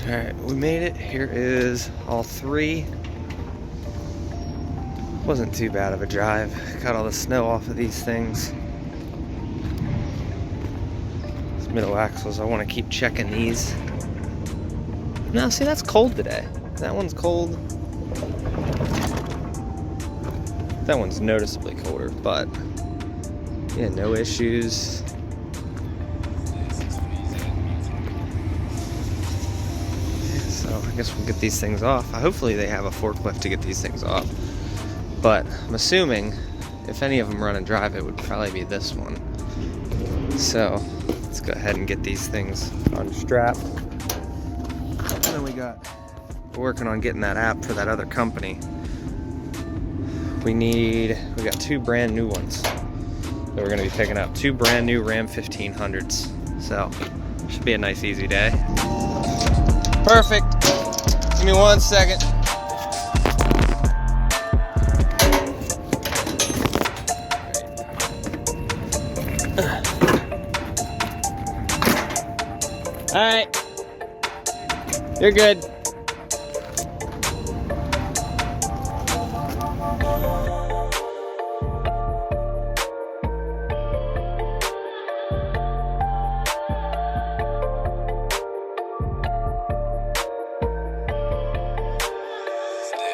Alright, we made it. Here is all three. Wasn't too bad of a drive. Got all the snow off of these things. These middle axles, I want to keep checking these. No, see, that's cold today. That one's cold. That one's noticeably colder, but yeah, no issues. So I guess we'll get these things off. Hopefully they have a forklift to get these things off. But I'm assuming if any of them run and drive, it would probably be this one. So let's go ahead and get these things unstrapped. And then we're working on getting that app for that other company. We got two brand new ones that we're gonna be picking up. Two brand new Ram 1500s. So should be a nice easy day. Perfect. Give me 1 second. All right, you're good.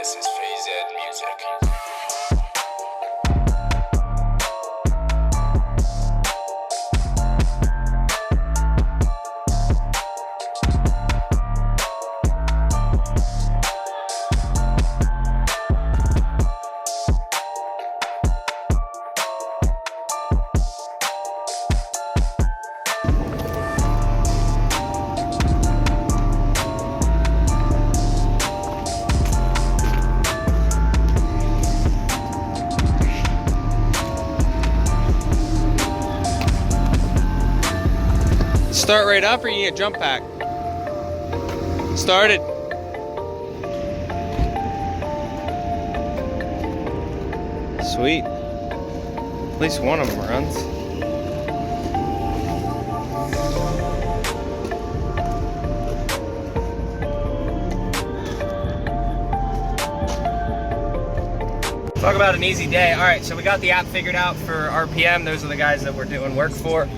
This is Phase Ed Music. Start right up, or you need a jump pack? Started. Sweet. At least one of them runs. Talk about an easy day. All right, so we got the app figured out for RPM. Those are the guys that we're doing work for.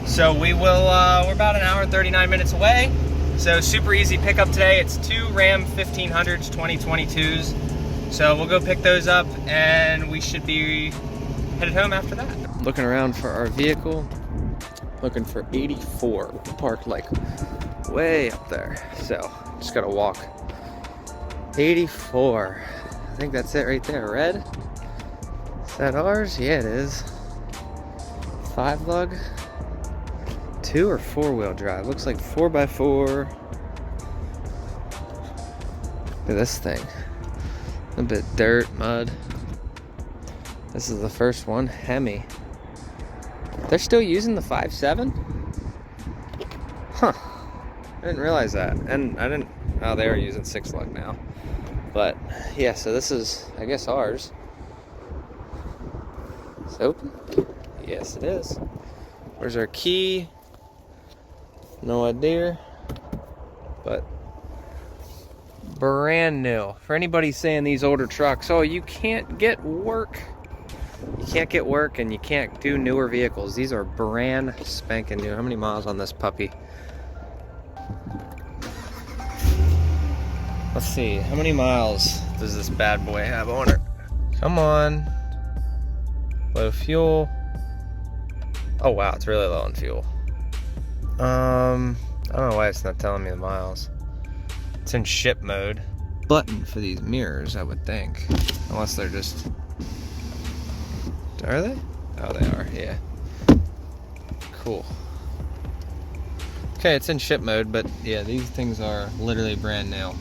So we will, we're about an hour and 39 minutes away. So super easy pickup today. It's two Ram 1500s, 2022s. So we'll go pick those up and we should be headed home after that. Looking around for our vehicle, looking for 84, parked like way up there. So just gotta walk. 84, I think that's it right there. Red, is that ours? Yeah, it is. 5 lug. 2 or 4-wheel drive. Looks like 4x4. Look at this thing. A bit dirt, mud. This is the first one, Hemi. They're still using the 5.7? Huh. I didn't realize that. And I didn't, oh, they are using 6 lug now. But yeah, so this is, I guess, ours. It's open? Yes, it is. Where's our key? No idea, but brand new. For anybody saying these older trucks, oh, you can't get work. You can't get work and you can't do newer vehicles. These are brand spanking new. How many miles on this puppy? Let's see, how many miles does this bad boy have on it? Come on. Low fuel. Oh wow, it's really low on fuel. I don't know why it's not telling me the miles. It's in ship mode. Button for these mirrors, I would think. Unless they're just... Are they? Oh, they are, yeah. Cool. Okay, it's in ship mode, but yeah, these things are literally brand new.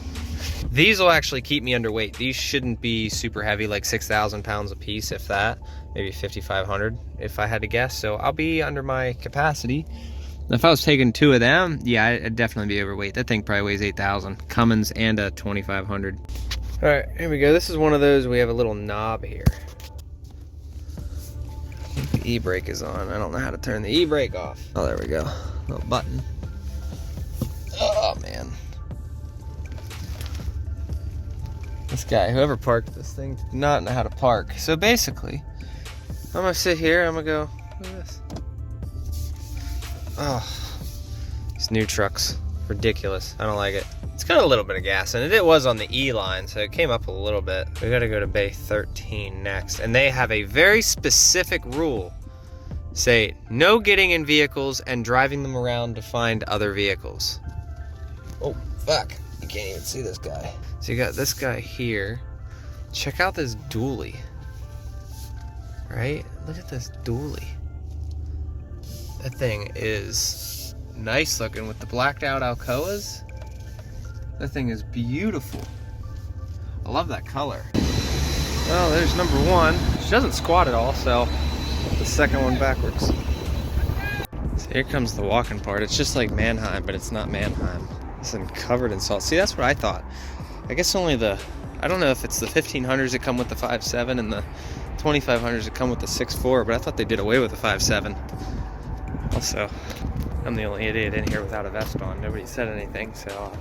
These will actually keep me underweight. These shouldn't be super heavy, like 6,000 pounds a piece, if that. Maybe 5,500, if I had to guess. So I'll be under my capacity. If I was taking 2 of them, yeah, I'd definitely be overweight. That thing probably weighs 8,000. Cummins and a 2,500. All right, here we go. This is one of those, we have a little knob here. I think the e-brake is on. I don't know how to turn the e-brake off. Oh, there we go. Little button. Oh, man. This guy, whoever parked this thing, did not know how to park. So basically, I'm gonna sit here, I'm gonna go, look at this. Oh, these new trucks, ridiculous. I don't like it. It's got a little bit of gas in it. It was on the E line, so it came up a little bit. We gotta go to Bay 13 next. And they have a very specific rule. Say, no getting in vehicles and driving them around to find other vehicles. Oh, fuck. You can't even see this guy. So you got this guy here. Check out this dually. Right? Look at this dually. That thing is nice looking with the blacked out Alcoas. That thing is beautiful. I love that color. Well, there's number one. She doesn't squat at all, so the second one backwards. So here comes the walking part. It's just like Mannheim, but it's not Mannheim. It's covered in salt. See, that's what I thought. I guess only I don't know if it's the 1500s that come with the 5.7 and the 2500s that come with the 6.4, but I thought they did away with the 5.7. Also, I'm the only idiot in here without a vest on. Nobody said anything, so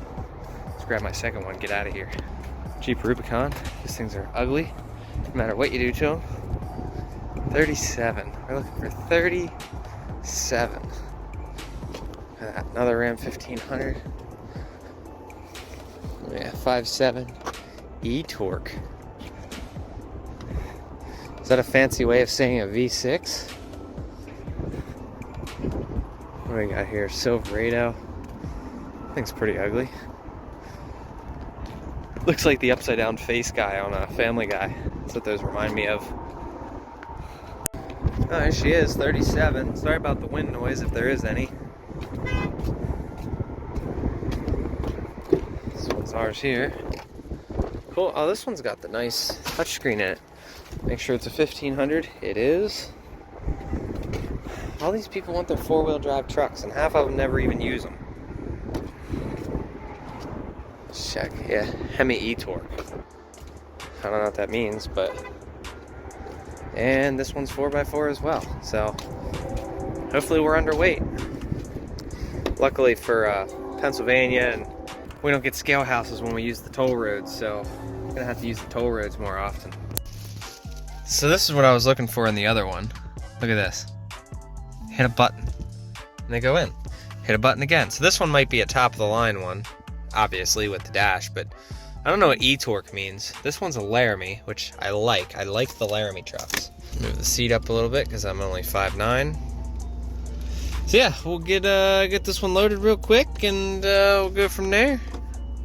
let's grab my second one, get out of here. Jeep Rubicon. These things are ugly, no matter what you do to them. 37. We're looking for 37. Another Ram 1500. Yeah, 5.7 E-Torque. Is that a fancy way of saying a V6? What do we got here? Silverado. Thing's pretty ugly. Looks like the upside down face guy on a Family Guy. That's what those remind me of. Oh, there she is, 37. Sorry about the wind noise if there is any. This one's ours here. Cool. Oh, this one's got the nice touchscreen in it. Make sure it's a 1500. It is. All these people want their four-wheel drive trucks, and half of them never even use them. Check. Yeah, Hemi E-Torque. I don't know what that means, but... And this one's 4x4 as well, so hopefully we're underweight. Luckily for Pennsylvania, and we don't get scale houses when we use the toll roads, so I'm gonna have to use the toll roads more often. So this is what I was looking for in the other one. Look at this. Hit a button, and they go in. Hit a button again. So this one might be a top of the line one, obviously with the dash, but I don't know what E-Torque means. This one's a Laramie, which I like. I like the Laramie trucks. Move the seat up a little bit because I'm only 5'9". So yeah, we'll get this one loaded real quick, and we'll go from there.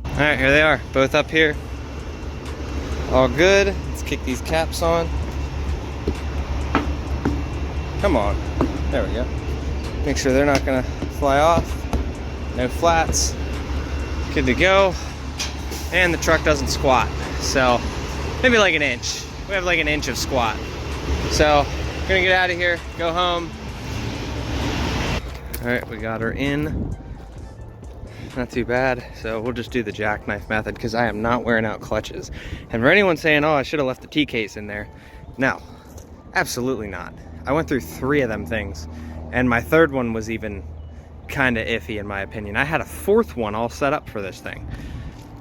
All right, here they are, both up here. All good. Let's kick these caps on. Come on. There we go. Make sure they're not gonna fly off. No flats. Good to go. And the truck doesn't squat. So maybe like an inch. We have like an inch of squat. So we're gonna get out of here, go home. All right, we got her in. Not too bad. So we'll just do the jackknife method because I am not wearing out clutches. And for anyone saying, oh, I should have left the T-case in there. No, absolutely not. I went through 3 of them things, and my third one was even kind of iffy in my opinion. I had a 4th one all set up for this thing,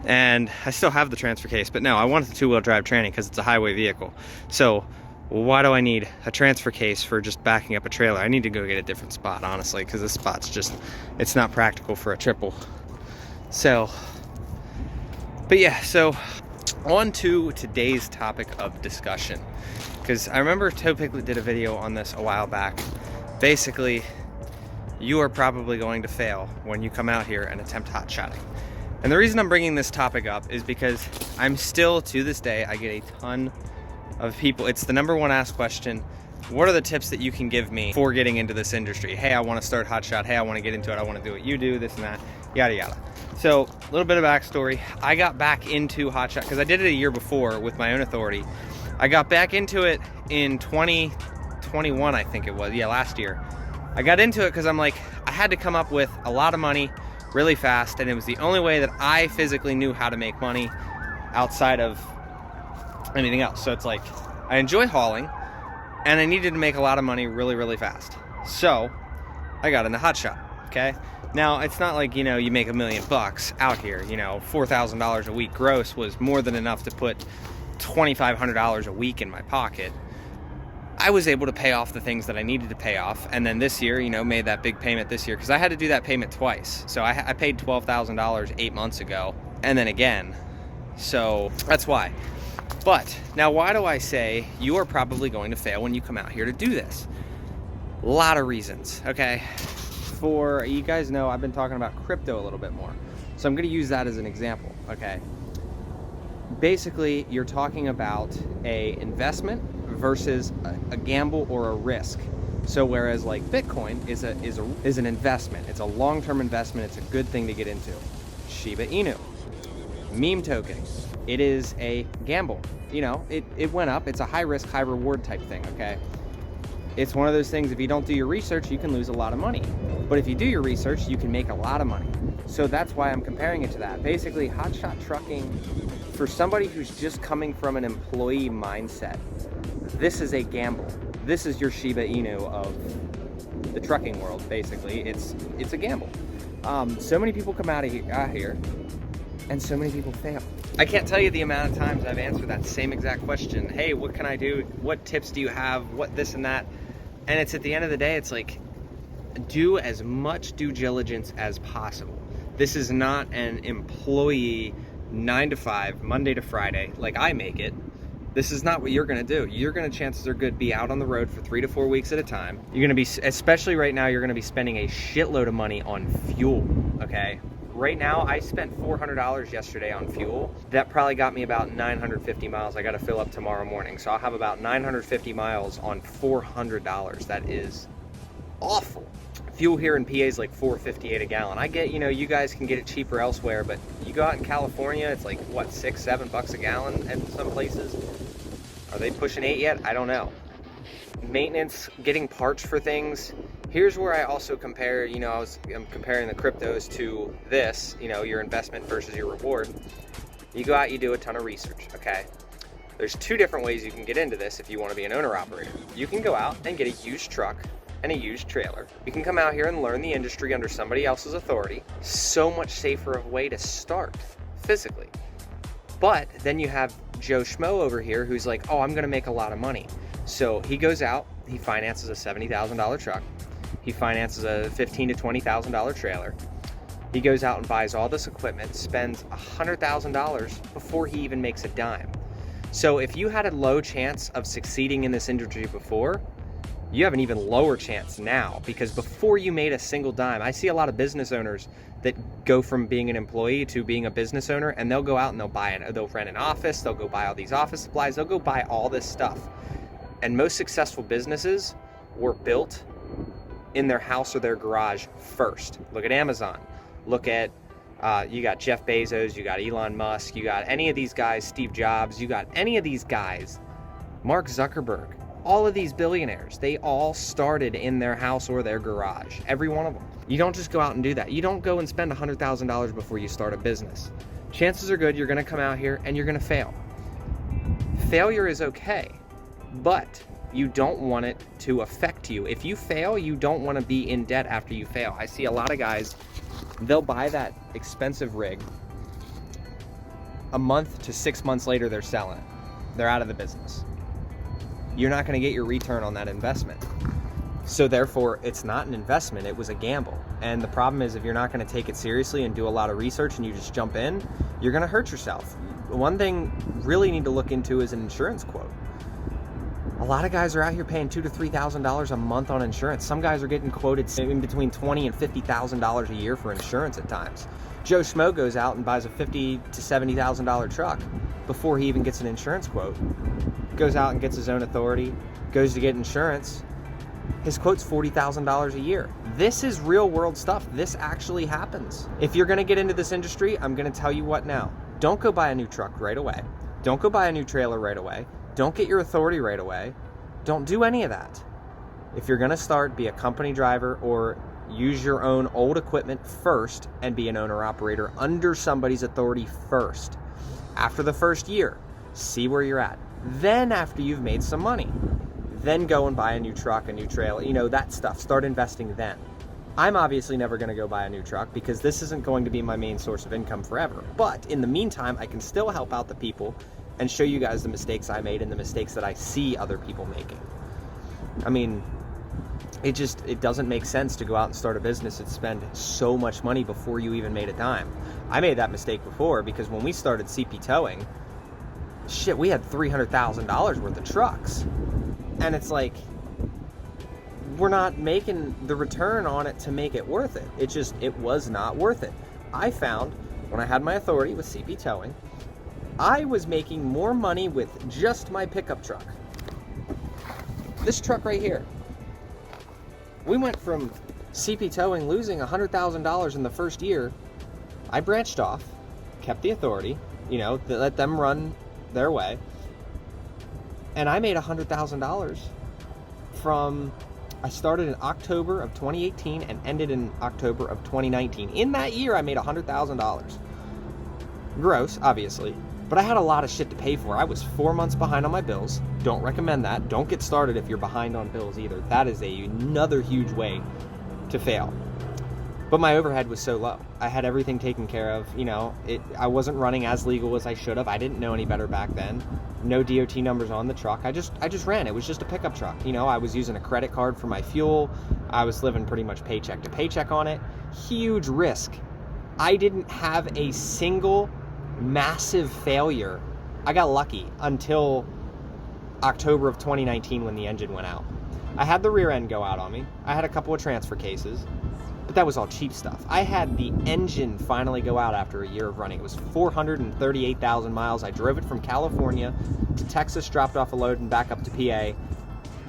and I still have the transfer case, but no, I wanted the 2-wheel drive tranny because it's a highway vehicle. So why do I need a transfer case for just backing up a trailer? I need to go get a different spot, honestly, because this spot's just, it's not practical for a triple. So, but yeah, so on to today's topic of discussion. Because I remember Topiclet did a video on this a while back. Basically, you are probably going to fail when you come out here and attempt hot shotting. And the reason I'm bringing this topic up is because I'm still, to this day, I get a ton of people. It's the #1 asked question. What are the tips that you can give me for getting into this industry? Hey, I want to start hot shot. Hey, I want to get into it. I want to do what you do, this and that, yada, yada. So a little bit of backstory. I got back into hot shot because I did it a year before with my own authority. I got back into it in 2021, I think it was. Yeah, last year. I got into it because I'm like, I had to come up with a lot of money really fast, and it was the only way that I physically knew how to make money outside of anything else. So it's like, I enjoy hauling, and I needed to make a lot of money really, really fast. So I got into hot shot, okay? Now, it's not like, you know, you make $1 million out here. You know, $4,000 a week gross was more than enough to put $2,500 a week in my pocket. I was able to pay off the things that I needed to pay off. And then this year, you know, made that big payment this year because I had to do that payment twice. So I paid $12,000 8 months ago and then again. So that's why. But now, why do I say you are probably going to fail when you come out here to do this? A lot of reasons, okay? For you guys know, I've been talking about crypto a little bit more. So I'm going to use that as an example, okay? Basically, you're talking about a investment versus a gamble or a risk. So whereas like Bitcoin is an investment, it's a long-term investment, it's a good thing to get into. Shiba Inu, meme token, it is a gamble. You know, it went up, it's a high risk, high reward type thing, okay? It's one of those things, if you don't do your research, you can lose a lot of money. But if you do your research, you can make a lot of money. So that's why I'm comparing it to that. Basically, Hotshot trucking, for somebody who's just coming from an employee mindset, this is a gamble. This is your Shiba Inu of the trucking world, basically. It's a gamble. So many people come out here, and so many people fail. I can't tell you the amount of times I've answered that same exact question. Hey, what can I do? What tips do you have? What this and that? And it's at the end of the day, it's like, do as much due diligence as possible. This is not an employee 9 to 5, Monday to Friday, like I make it. This is not what you're gonna do. You're gonna, chances are good, be out on the road for 3 to 4 weeks at a time. You're gonna be, especially right now, you're gonna be spending a shitload of money on fuel, okay? Right now, I spent $400 yesterday on fuel. That probably got me about 950 miles. I gotta fill up tomorrow morning. So I'll have about 950 miles on $400. That is awful. Fuel here in PA is like $4.58 a gallon. I get, you know, you guys can get it cheaper elsewhere, but you go out in California, it's like, what, $6-7 a gallon at some places? Are they pushing 8 yet? I don't know. Maintenance, getting parts for things. Here's where I also compare, you know, I'm comparing the cryptos to this, you know, your investment versus your reward. You go out, you do a ton of research, okay? There's 2 different ways you can get into this if you want to be an owner-operator. You can go out and get a used truck and a used trailer. You can come out here and learn the industry under somebody else's authority. So much safer of a way to start physically. But then you have Joe Schmo over here who's like, oh, I'm gonna make a lot of money. So he goes out, he finances a $70,000 truck. He finances a $15,000 to $20,000 trailer. He goes out and buys all this equipment, spends $100,000 before he even makes a dime. So if you had a low chance of succeeding in this industry before, you have an even lower chance now, because before you made a single dime, I see a lot of business owners that go from being an employee to being a business owner, and they'll go out and they'll rent an office, they'll go buy all these office supplies, they'll go buy all this stuff. And most successful businesses were built in their house or their garage first. Look at Amazon. Look at, you got Jeff Bezos, you got Elon Musk, you got any of these guys, Steve Jobs, you got any of these guys, Mark Zuckerberg, all of these billionaires, they all started in their house or their garage, every one of them. You don't just go out and do that. You don't go and spend $100,000 before you start a business. Chances are good you're gonna come out here and you're gonna fail. Failure is okay, but you don't want it to affect you. If you fail, you don't want to be in debt after you fail. I see a lot of guys, they'll buy that expensive rig. A month to 6 months later, they're selling it. They're out of the business. You're not going to get your return on that investment. So therefore, it's not an investment, it was a gamble. And the problem is, if you're not going to take it seriously and do a lot of research and you just jump in, you're going to hurt yourself. One thing really need to look into is an insurance quote. A lot of guys are out here paying $2,000 to $3,000 a month on insurance. Some guys are getting quoted in between $20,000 and $50,000 a year for insurance at times. Joe Schmo goes out and buys a $50,000 to $70,000 truck before he even gets an insurance quote. Goes out and gets his own authority, goes to get insurance. His quote's $40,000 a year. This is real world stuff. This actually happens. If you're gonna get into this industry, I'm gonna tell you what now. Don't go buy a new truck right away. Don't go buy a new trailer right away. Don't get your authority right away. Don't do any of that. If you're gonna start, be a company driver or use your own old equipment first and be an owner-operator under somebody's authority first. After the first year, see where you're at. Then after you've made some money, then go and buy a new truck, a new trailer, you know, that stuff. Start investing then. I'm obviously never going to go buy a new truck because this isn't going to be my main source of income forever. But in the meantime, I can still help out the people and show you guys the mistakes I made and the mistakes that I see other people making. I mean, it doesn't make sense to go out and start a business and spend so much money before you even made a dime. I made that mistake before because when we started CP Towing, shit, we had $300,000 worth of trucks. And it's like, we're not making the return on it to make it worth it. It was not worth it. I found when I had my authority with CP Towing, I was making more money with just my pickup truck. This truck right here. We went from CP Towing losing $100,000 in the first year. I branched off, kept the authority, let them run their way. And I made $100,000 from, I started in October of 2018 and ended in October of 2019. In that year, I made $100,000. Gross, obviously, but I had a lot of shit to pay for. I was 4 months behind on my bills. Don't recommend that. Don't get started if you're behind on bills either. That is another huge way to fail. But my overhead was so low. I had everything taken care of. I wasn't running as legal as I should have. I didn't know any better back then. No DOT numbers on the truck. I just ran. It was just a pickup truck. I was using a credit card for my fuel. I was living pretty much paycheck to paycheck on it. Huge risk. I didn't have a single massive failure. I got lucky until October of 2019 when the engine went out. I had the rear end go out on me. I had a couple of transfer cases, but that was all cheap stuff. I had the engine finally go out after a year of running. It was 438,000 miles. I drove it from California to Texas, dropped off a load and back up to PA.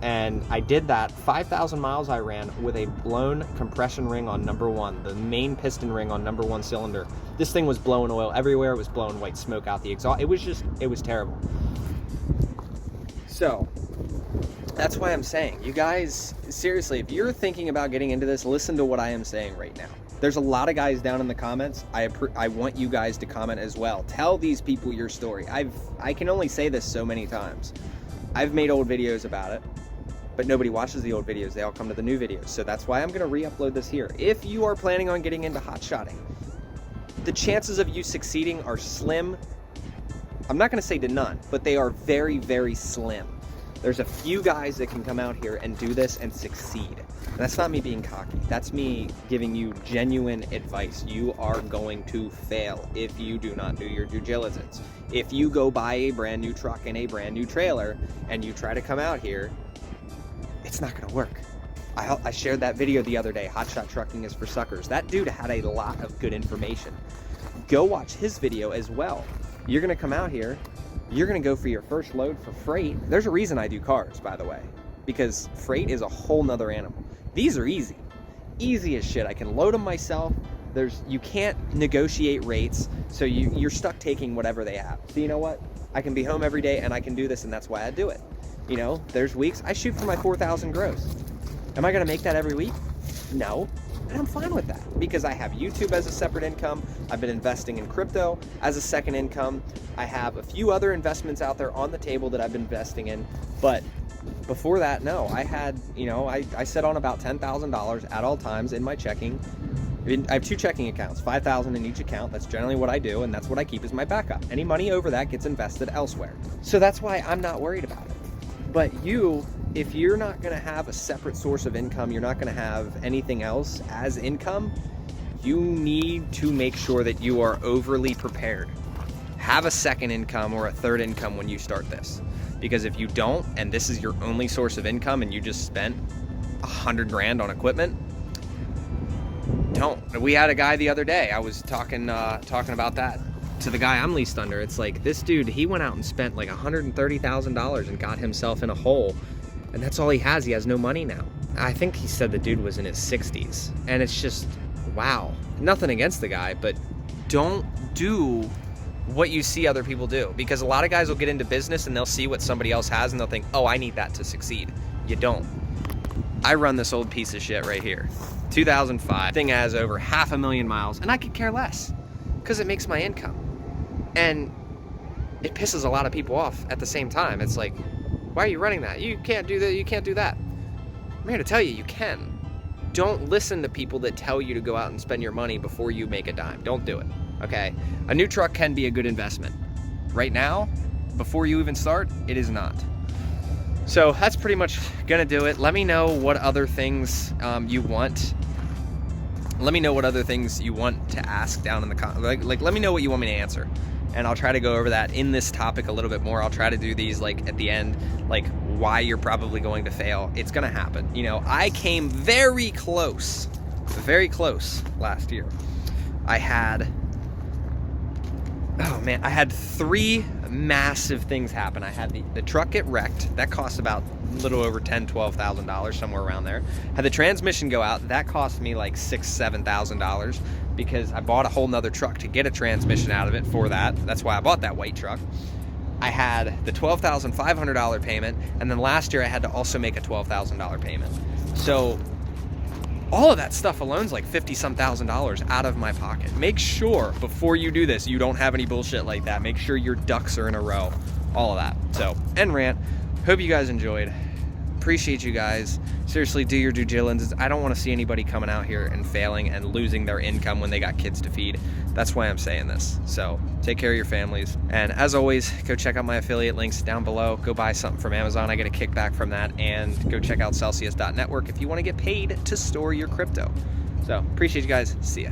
And I did that. 5,000 miles I ran with a blown compression ring on number one, the main piston ring on number one cylinder. This thing was blowing oil everywhere. It was blowing white smoke out the exhaust. It was terrible. So that's why I'm saying, you guys, seriously, if you're thinking about getting into this, listen to what I am saying right now. There's a lot of guys down in the comments. I want you guys to comment as well. Tell these people your story. I can only say this so many times. I've made old videos about it, but nobody watches the old videos. They all come to the new videos. So that's why I'm going to re-upload this here. If you are planning on getting into hotshotting, the chances of you succeeding are slim. I'm not going to say to none, but they are very, very slim. There's a few guys that can come out here and do this and succeed. And that's not me being cocky. That's me giving you genuine advice. You are going to fail if you do not do your due diligence. If you go buy a brand new truck and a brand new trailer and you try to come out here, it's not going to work. I shared that video the other day, Hotshot Trucking is for Suckers. That dude had a lot of good information. Go watch his video as well. You're going to come out here, you're going to go for your first load for freight. There's a reason I do cars, by the way, because freight is a whole nother animal. These are easy. Easy as shit. I can load them myself. You can't negotiate rates, so you're stuck taking whatever they have. So you know what? I can be home every day and I can do this, and that's why I do it. There's weeks I shoot for my 4,000 gross. Am I going to make that every week? No. And I'm fine with that because I have YouTube as a separate income. I've been investing in crypto as a second income. I have a few other investments out there on the table that I've been investing in. But before that, no, I had, I set on about $10,000 at all times in my checking. I have two checking accounts, $5,000 in each account. That's generally what I do, and that's what I keep as my backup. Any money over that gets invested elsewhere. So that's why I'm not worried about it. But if you're not going to have a separate source of income, you're not going to have anything else as income, you need to make sure that you are overly prepared. Have a second income or a third income when you start this. Because if you don't, and this is your only source of income and you just spent $100 grand on equipment, don't. We had a guy the other day, I was talking about that to the guy I'm leased under. It's like, this dude, he went out and spent like $130,000 and got himself in a hole, and that's all he has. He has no money now. I think he said the dude was in his 60s, and it's just, wow. Nothing against the guy, but don't do what you see other people do, because a lot of guys will get into business and they'll see what somebody else has and they'll think, oh, I need that to succeed. You don't. I run this old piece of shit right here, 2005. Thing has over 500,000 miles, and I could care less because it makes my income. And it pisses a lot of people off at the same time. It's like, why are you running that? You can't do that. You can't do that. I'm here to tell you, you can. don't listen to people that tell you to go out and spend your money before you make a dime. Don't do it, okay? A new truck can be a good investment. Right now, before you even start, it is not. So that's pretty much gonna do it. Let me know what other things you want. Let me know what other things you want to ask down in the comments. Like, let me know what you want me to answer, and I'll try to go over that in this topic a little bit more. I'll try to do these like at the end, like why you're probably going to fail. It's gonna happen. You know, I came very close last year. I had 3 massive things happen. I had the truck get wrecked. That cost about a little over $10,000-$12,000, somewhere around there. Had the transmission go out. That cost me like $6,000-$7,000 because I bought a whole nother truck to get a transmission out of it for that. That's why I bought that white truck. I had the $12,500 payment, and then last year I had to also make a $12,000 payment. So all of that stuff alone is like $50-some thousand out of my pocket. Make sure before you do this, you don't have any bullshit like that. Make sure your ducks are in a row, all of that. So, end rant. Hope you guys enjoyed. Appreciate you guys. Seriously, do your due diligence. I don't want to see anybody coming out here and failing and losing their income when they got kids to feed. That's why I'm saying this. So take care of your families. And as always, go check out my affiliate links down below. Go buy something from Amazon. I get a kickback from that. And go check out Celsius.network if you want to get paid to store your crypto. So appreciate you guys. See ya.